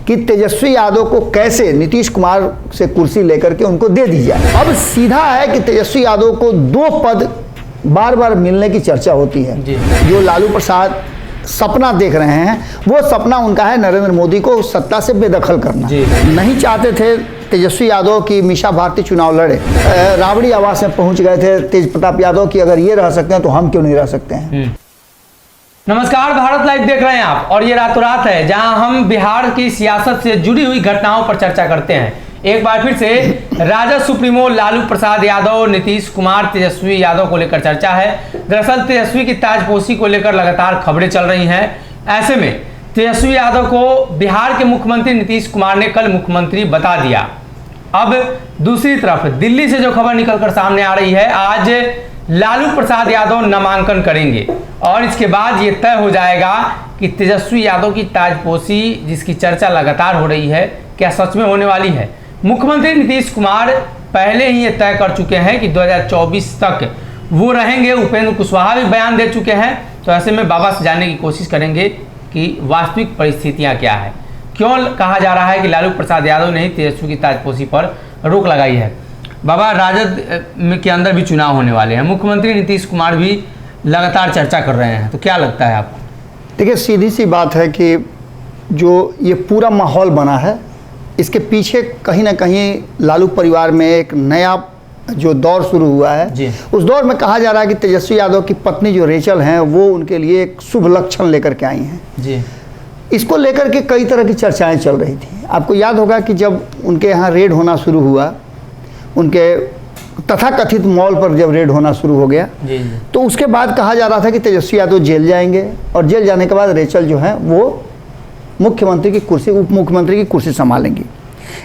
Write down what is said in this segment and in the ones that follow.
कि तेजस्वी यादव को कैसे नीतीश कुमार से कुर्सी लेकर के उनको दे दी जाए। अब सीधा है कि तेजस्वी यादव को 2 पद बार बार मिलने की चर्चा होती है। जो लालू प्रसाद सपना देख रहे हैं, वो सपना उनका है नरेंद्र मोदी को सत्ता से बेदखल करना। नहीं चाहते थे तेजस्वी यादव की मीसा भारती चुनाव लड़े, राबड़ी आवास में पहुंच गए थे तेज प्रताप यादव की अगर ये रह सकते हैं तो हम क्यों नहीं रह सकते हैं। नमस्कार, भारत लाइव देख रहे हैं आप और ये रातों रात है जहां हम बिहार की सियासत से जुड़ी हुई घटनाओं पर चर्चा करते हैं। एक बार फिर से राजद सुप्रीमो लालू प्रसाद यादव, नीतीश कुमार, तेजस्वी यादव को लेकर चर्चा है। दरअसल तेजस्वी की ताजपोशी को लेकर लगातार खबरें चल रही हैं। ऐसे में तेजस्वी यादव को बिहार के मुख्यमंत्री नीतीश कुमार ने कल मुख्यमंत्री बता दिया। अब दूसरी तरफ दिल्ली से जो खबर निकलकर सामने आ रही है, आज लालू प्रसाद यादव नामांकन करेंगे और इसके बाद ये तय हो जाएगा कि तेजस्वी यादव की ताजपोशी जिसकी चर्चा लगातार हो रही है, क्या सच में होने वाली है। मुख्यमंत्री नीतीश कुमार पहले ही ये तय कर चुके हैं कि 2024 तक वो रहेंगे। उपेंद्र कुशवाहा भी बयान दे चुके हैं। तो ऐसे में बाबा से जानने की कोशिश करेंगे कि वास्तविक परिस्थितियां क्या है, क्यों कहा जा रहा है कि लालू प्रसाद यादव ने ही तेजस्वी की ताजपोशी पर रोक लगाई है। बाबा, राजद के अंदर भी चुनाव होने वाले हैं, मुख्यमंत्री नीतीश कुमार भी लगातार चर्चा कर रहे हैं, तो क्या लगता है आपको? देखिए, सीधी सी बात है कि जो ये पूरा माहौल बना है, इसके पीछे कहीं ना कहीं लालू परिवार में एक नया जो दौर शुरू हुआ है, उस दौर में कहा जा रहा है कि तेजस्वी यादव की पत्नी जो रेचल हैं, वो उनके लिए एक शुभ लक्षण लेकर के आई हैं जी। इसको लेकर के कई तरह की चर्चाएं चल रही थी। आपको याद होगा कि जब उनके यहाँ रेड होना शुरू हुआ, उनके तथाकथित मॉल पर जब रेड होना शुरू हो गया जी। तो उसके बाद कहा जा रहा था कि तेजस्वी यादव जेल जाएंगे और जेल जाने के बाद रेचल जो है वो मुख्यमंत्री की कुर्सी, उप मुख्यमंत्री की कुर्सी संभालेंगी।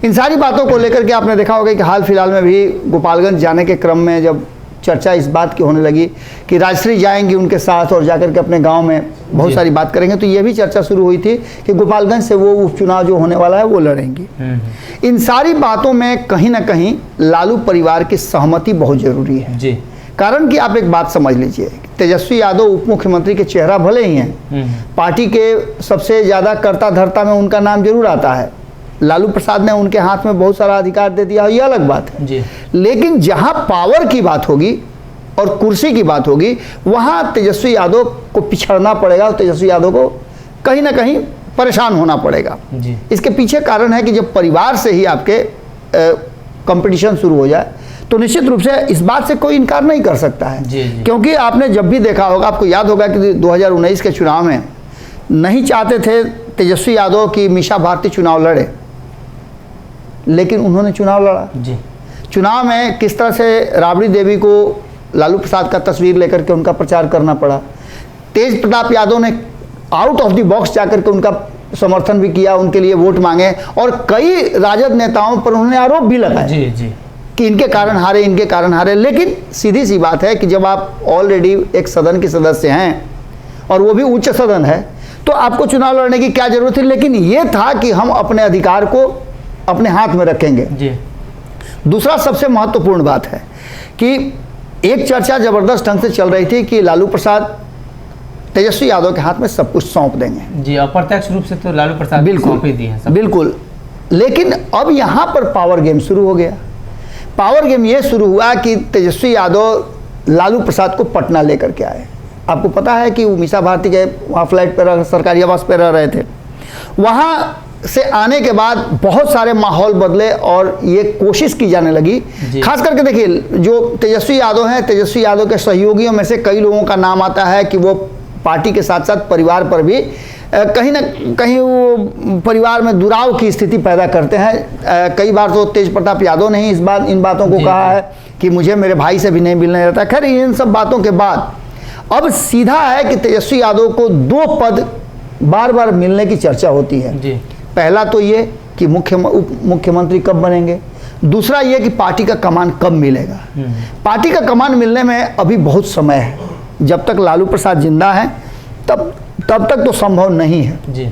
इन सारी बातों को लेकर के आपने देखा होगा कि हाल फिलहाल में भी गोपालगंज जाने के क्रम में जब चर्चा इस बात की होने लगी कि राजश्री जाएंगी उनके साथ और जाकर के अपने गांव में बहुत सारी बात करेंगे, तो ये भी चर्चा शुरू हुई थी कि गोपालगंज से वो उपचुनाव जो होने वाला है वो लड़ेंगी। इन सारी बातों में कहीं ना कहीं लालू परिवार की सहमति बहुत जरूरी है जी। कारण कि आप एक बात समझ लीजिए, तेजस्वी यादव उप मुख्यमंत्री के चेहरा भले ही हैं, पार्टी के सबसे ज़्यादा कर्ता धर्ता में उनका नाम जरूर आता है। लालू प्रसाद ने उनके हाथ में बहुत सारा अधिकार दे दिया, ये अलग बात है जी। लेकिन जहां पावर की बात होगी और कुर्सी की बात होगी, वहां तेजस्वी यादव को पिछड़ना पड़ेगा और तेजस्वी यादव को कहीं ना कहीं परेशान होना पड़ेगा जी। इसके पीछे कारण है कि जब परिवार से ही आपके कंपटीशन शुरू हो जाए तो निश्चित रूप से इस बात से कोई इनकार नहीं कर सकता है जी। क्योंकि आपने जब भी देखा होगा, आपको याद होगा कि 2019 के चुनाव में नहीं चाहते थे तेजस्वी यादव की मीसा भारती चुनाव लड़े, लेकिन उन्होंने चुनाव लड़ा जी। चुनाव में किस तरह से राबड़ी देवी को लालू प्रसाद का तस्वीर लेकर के उनका प्रचार करना पड़ा। तेज प्रताप यादव ने आउट ऑफ द बॉक्स जाकर के उनका समर्थन भी किया, उनके लिए वोट मांगे और कई राजद नेताओं पर उन्होंने आरोप भी लगाए जी जी कि इनके कारण हारे, इनके कारण हारे। लेकिन सीधी सी बात है कि जब आप ऑलरेडी एक सदन के सदस्य हैं और वो भी उच्च सदन है, तो आपको चुनाव लड़ने की क्या जरूरत थी। लेकिन ये था कि हम अपने अधिकार को अपने हाथ में रखेंगे जी। दूसरा सबसे महत्वपूर्ण बात है कि एक चर्चा जबरदस्त ढंग से चल रही थी कि लालू प्रसाद तेजस्वी यादव के हाथ में सब कुछ सौंप देंगे जी। अप्रत्यक्ष रूप से तो लालू प्रसाद सौंप ही दिए हैं बिल्कुल। लेकिन अब यहाँ पर पावर गेम शुरू हो गया। पावर गेम ये शुरू हुआ कि तेजस्वी यादव लालू प्रसाद को पटना लेकर के आए। आपको पता है कि वो मीसा भारती के वहाँ फ्लैट पर, सरकारी आवास पर रह रहे थे। वहाँ से आने के बाद बहुत सारे माहौल बदले और ये कोशिश की जाने लगी। खास करके देखिए, जो तेजस्वी यादव हैं, तेजस्वी यादव के सहयोगियों में से कई लोगों का नाम आता है कि वो पार्टी के साथ साथ परिवार पर भी कहीं ना कहीं वो परिवार में दुराव की स्थिति पैदा करते हैं। कई बार तो तेज प्रताप यादव ने ही इन बातों को कहा है कि मुझे मेरे भाई से भी नहीं मिलने देता। खैर, इन सब बातों के बाद अब सीधा है कि तेजस्वी यादव को 2 पद बार बार मिलने की चर्चा होती है जी। पहला तो ये कि उप मुख्यमंत्री कब बनेंगे, दूसरा ये कि पार्टी का कमान कब मिलेगा। पार्टी का कमान मिलने में अभी बहुत समय है। जब तक लालू प्रसाद जिंदा हैं तब तक तो संभव नहीं है जी।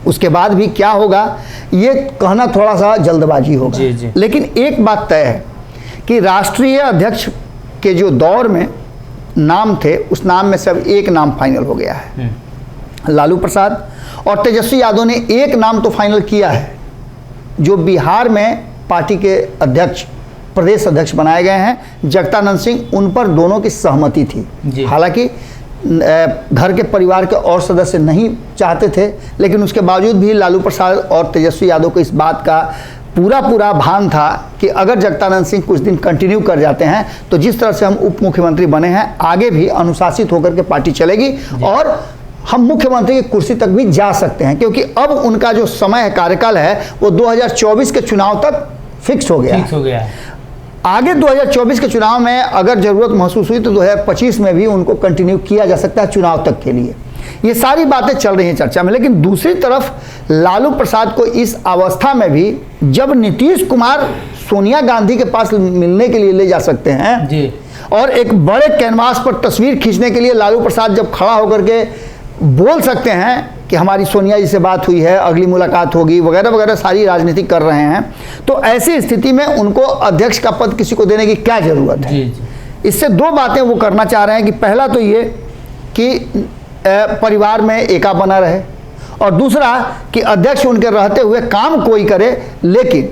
उसके बाद भी क्या होगा ये कहना थोड़ा सा जल्दबाजी होगा जी जी। लेकिन एक बात तय है कि राष्ट्रीय अध्यक्ष के जो दौर में नाम थे, उस नाम में सब एक नाम फाइनल हो गया है। लालू प्रसाद और तेजस्वी यादव ने एक नाम तो फाइनल किया है, जो बिहार में पार्टी के अध्यक्ष, प्रदेश अध्यक्ष बनाए गए हैं, जगदानंद सिंह। उन पर दोनों की सहमति थी। हालांकि घर के परिवार के और सदस्य नहीं चाहते थे, लेकिन उसके बावजूद भी लालू प्रसाद और तेजस्वी यादव को इस बात का पूरा भान था कि अगर जगदानंद सिंह कुछ दिन कंटिन्यू कर जाते हैं तो जिस तरह से हम उप मुख्यमंत्री बने हैं, आगे भी अनुशासित होकर के पार्टी चलेगी और हम मुख्यमंत्री की कुर्सी तक भी जा सकते हैं, क्योंकि अब उनका जो समय है, कार्यकाल है, वो 2024 के चुनाव तक फिक्स हो गया है। आगे 2024 के चुनाव में अगर जरूरत महसूस हुई तो 2025 में भी उनको कंटिन्यू किया जा सकता है चुनाव तक के लिए। ये सारी बातें चल रही हैं चर्चा में। लेकिन दूसरी तरफ लालू प्रसाद को इस अवस्था में भी, जब नीतीश कुमार सोनिया गांधी के पास मिलने के लिए ले जा सकते हैं जी, और एक बड़े कैनवास पर तस्वीर खींचने के लिए लालू प्रसाद जब खड़ा होकर के बोल सकते हैं कि हमारी सोनिया जी से बात हुई है, अगली मुलाकात होगी, वगैरह वगैरह सारी राजनीति कर रहे हैं, तो ऐसी स्थिति में उनको अध्यक्ष का पद किसी को देने की क्या जरूरत है? इससे दो बातें वो करना चाह रहे हैं कि पहला तो ये कि परिवार में एका बना रहे, और दूसरा कि अध्यक्ष उनके रहते हुए काम कोई करे, लेकिन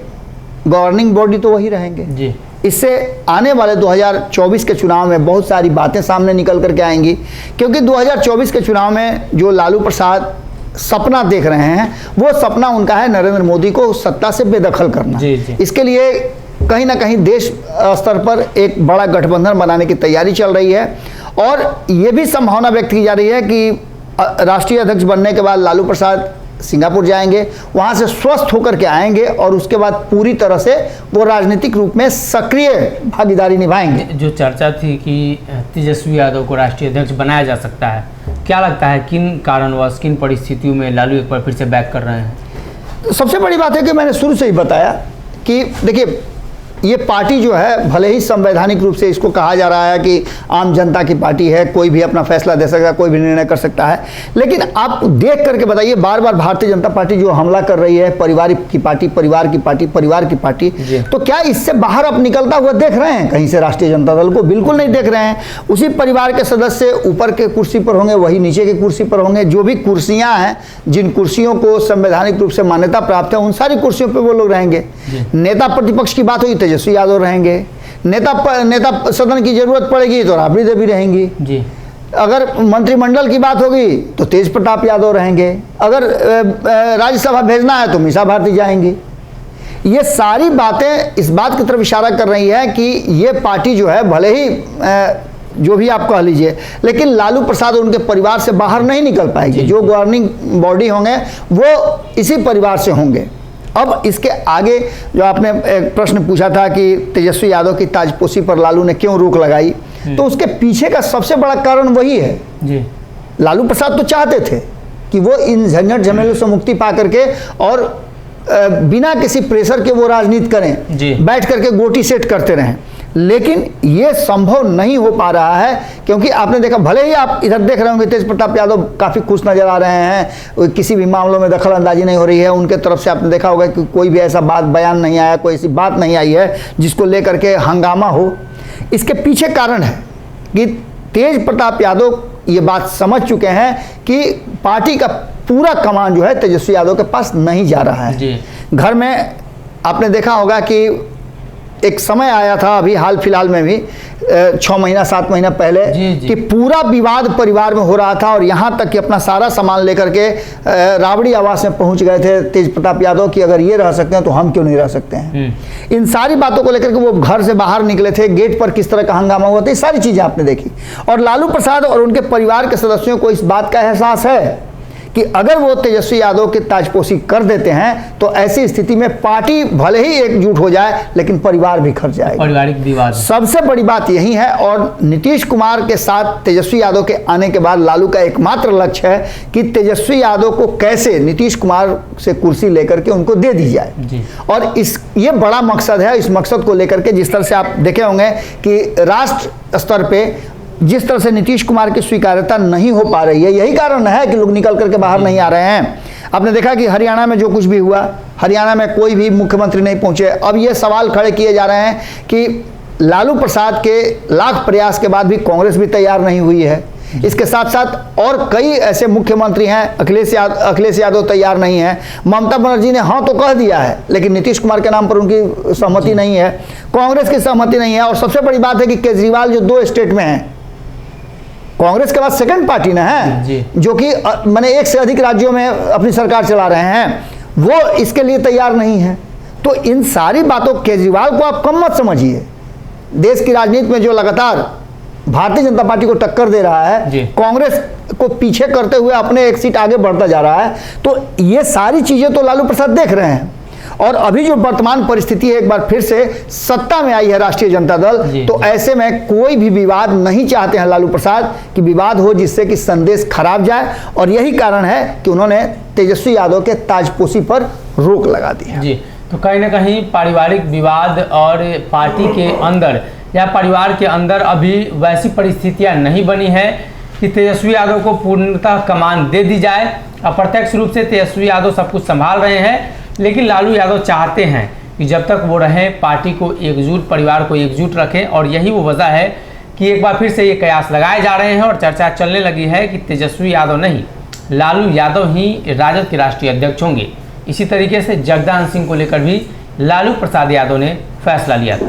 गवर्निंग बॉडी तो वही रहेंगे जी। इससे आने वाले 2024 के चुनाव में बहुत सारी बातें सामने निकल करके आएंगी, क्योंकि 2024 के चुनाव में जो लालू प्रसाद सपना देख रहे हैं, वो सपना उनका है नरेंद्र मोदी को सत्ता से बेदखल करना। इसके लिए कहीं ना कहीं देश स्तर पर एक बड़ा गठबंधन बनाने की तैयारी चल रही है, और ये भी संभावना व्यक्त की जा रही है कि राष्ट्रीय अध्यक्ष बनने के बाद लालू प्रसाद सिंगापुर जाएंगे, वहां से स्वस्थ होकर के आएंगे और उसके बाद पूरी तरह से वो राजनीतिक रूप में सक्रिय भागीदारी निभाएंगे। जो चर्चा थी कि तेजस्वी यादव को राष्ट्रीय अध्यक्ष बनाया जा सकता है, क्या लगता है किन कारणवश, किन परिस्थितियों में लालू एक बार फिर से बैक कर रहे हैं? सबसे बड़ी बात है कि मैंने शुरू से ही बताया कि देखिए, ये पार्टी जो है, भले ही संवैधानिक रूप से इसको कहा जा रहा है कि आम जनता की पार्टी है, कोई भी अपना फैसला दे सकता है, कोई भी निर्णय कर सकता है, लेकिन आप देख करके बताइए, बार बार भारतीय जनता पार्टी जो हमला कर रही है, परिवार की पार्टी, परिवार की पार्टी, परिवार की पार्टी, तो क्या इससे बाहर अब निकलता हुआ देख रहे हैं कहीं से राष्ट्रीय जनता दल को? बिल्कुल नहीं देख रहे हैं। उसी परिवार के सदस्य ऊपर के कुर्सी पर होंगे, वही नीचे की कुर्सी पर होंगे। जो भी कुर्सियां हैं, जिन कुर्सियों को संवैधानिक रूप से मान्यता प्राप्त है, उन सारी कुर्सियों पर वो लोग रहेंगे। नेता प्रतिपक्ष की बात होगी, तेजस्वी यादव रहेंगे। नेता सदन की जरूरत पड़ेगी तो राबड़ी देवी रहेंगी जी। अगर मंत्रिमंडल की बात होगी तो तेज प्रताप यादव रहेंगे। अगर राज्यसभा भेजना है तो मीसा भारती जाएंगी। ये सारी बातें इस बात की तरफ इशारा कर रही है कि ये पार्टी जो है, भले ही जो भी आप कह लीजिए, लेकिन लालू प्रसाद और उनके परिवार से बाहर नहीं निकल पाएगी। जो गवर्निंग बॉडी होंगे वो इसी परिवार से होंगे। अब इसके आगे जो आपने एक प्रश्न पूछा था कि तेजस्वी यादव की ताजपोशी पर लालू ने क्यों रोक लगाई, तो उसके पीछे का सबसे बड़ा कारण वही है जी। लालू प्रसाद तो चाहते थे कि वो इन झंझट झमेलों से मुक्ति पा करके और बिना किसी प्रेशर के वो राजनीति करें, बैठ करके गोटी सेट करते रहें, लेकिन ये संभव नहीं हो पा रहा है। क्योंकि आपने देखा, भले ही आप इधर देख रहे होंगे तेज प्रताप यादव काफ़ी खुश नज़र आ रहे हैं, किसी भी मामलों में दखल अंदाजी नहीं हो रही है उनके तरफ से। आपने देखा होगा कि कोई भी ऐसा बयान नहीं आया, कोई ऐसी बात नहीं आई है जिसको लेकर के हंगामा हो। इसके पीछे कारण है कि तेज प्रताप यादव ये बात समझ चुके हैं कि पार्टी का पूरा कमान जो है तेजस्वी यादव के पास नहीं जा रहा है। घर में आपने देखा होगा कि एक समय आया था, अभी हाल फिलहाल में भी 6 महीना 7 महीना पहले, कि पूरा विवाद परिवार में हो रहा था, और यहाँ तक कि अपना सारा सामान लेकर के राबड़ी आवास में पहुँच गए थे तेज प्रताप यादव कि अगर ये रह सकते हैं तो हम क्यों नहीं रह सकते हैं। इन सारी बातों को लेकर के वो घर से बाहर निकले थे। गेट पर किस तरह का हंगामा हुआ था, ये सारी चीज़ें आपने देखी। और लालू प्रसाद और उनके परिवार के सदस्यों को इस बात का एहसास है कि अगर वो तेजस्वी यादव की ताजपोशी कर देते हैं तो ऐसी स्थिति में पार्टी भले ही एकजुट हो जाए, लेकिन परिवार बिखर जाएगा, पारिवारिक विवाद। सबसे बड़ी बात यही है। और नीतीश कुमार के साथ तेजस्वी यादव के आने के बाद लालू का एकमात्र लक्ष्य है कि तेजस्वी यादव को कैसे नीतीश कुमार से कुर्सी लेकर के उनको दे दी जाए। और ये बड़ा मकसद है। इस मकसद को लेकर के जिस तरह से आप देखे होंगे कि राष्ट्र स्तर पे जिस तरह से नीतीश कुमार की स्वीकार्यता नहीं हो पा रही है, यही कारण है कि लोग निकल करके बाहर नहीं आ रहे हैं। आपने देखा कि हरियाणा में जो कुछ भी हुआ, हरियाणा में कोई भी मुख्यमंत्री नहीं पहुंचे। अब ये सवाल खड़े किए जा रहे हैं कि लालू प्रसाद के लाख प्रयास के बाद भी कांग्रेस भी तैयार नहीं हुई है इसके साथ साथ और कई ऐसे मुख्यमंत्री हैं, अखिलेश यादव तैयार नहीं है। ममता बनर्जी ने हाँ तो कह दिया है, लेकिन नीतीश कुमार के नाम पर उनकी सहमति नहीं है, कांग्रेस की सहमति नहीं है। और सबसे बड़ी बात है कि केजरीवाल जो 2 स्टेट में है, कांग्रेस के बाद सेकंड पार्टी ना है, जो कि माने 1 से अधिक राज्यों में अपनी सरकार चला रहे हैं, वो इसके लिए तैयार नहीं है। तो इन सारी बातों, केजरीवाल को आप कम मत समझिए। देश की राजनीति में जो लगातार भारतीय जनता पार्टी को टक्कर दे रहा है, कांग्रेस को पीछे करते हुए अपने 1 सीट आगे बढ़ता जा रहा है, तो ये सारी चीजें तो लालू प्रसाद देख रहे हैं। और अभी जो वर्तमान परिस्थिति है, एक बार फिर से सत्ता में आई है राष्ट्रीय जनता दल, तो ऐसे में कोई भी विवाद नहीं चाहते हैं लालू प्रसाद कि विवाद हो जिससे कि संदेश खराब जाए। और यही कारण है कि उन्होंने तेजस्वी यादव के ताजपोशी पर रोक लगा दी है। जी, तो कहीं ना कहीं पारिवारिक विवाद और पार्टी के अंदर या परिवार के अंदर अभी वैसी परिस्थितियां नहीं बनी है कि तेजस्वी यादव को पूर्णतः कमान दे दी जाए। अप्रत्यक्ष रूप से तेजस्वी यादव सब कुछ संभाल रहे हैं, लेकिन लालू यादव चाहते हैं कि जब तक वो रहें पार्टी को एकजुट, परिवार को एकजुट रखें। और यही वो वजह है कि एक बार फिर से ये कयास लगाए जा रहे हैं और चर्चा चलने लगी है कि तेजस्वी यादव नहीं, लालू यादव ही राजद के राष्ट्रीय अध्यक्ष होंगे। इसी तरीके से जगदान सिंह को लेकर भी लालू प्रसाद यादव ने फैसला लिया था।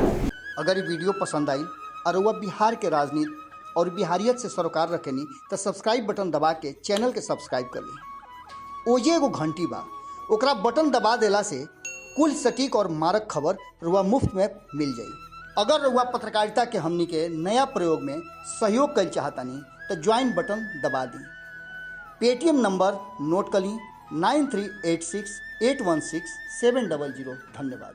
अगर ये वीडियो पसंद आई और वह बिहार के राजनीति और बिहारियत से सरोकार रखेनी तो सब्सक्राइब बटन दबा के चैनल के सब्सक्राइब कर ली। ओजे एगो घंटी बा, ओकरा बटन दबा देला से कुल सटीक और मारक खबर रुआ मुफ्त में मिल जाई। अगर रुआ पत्रकारिता के हमनी के नया प्रयोग में सहयोग कर चाहतानी तो ज्वाइन बटन दबा दी। पेटीएम नंबर नोट कर ली 9386816700। धन्यवाद।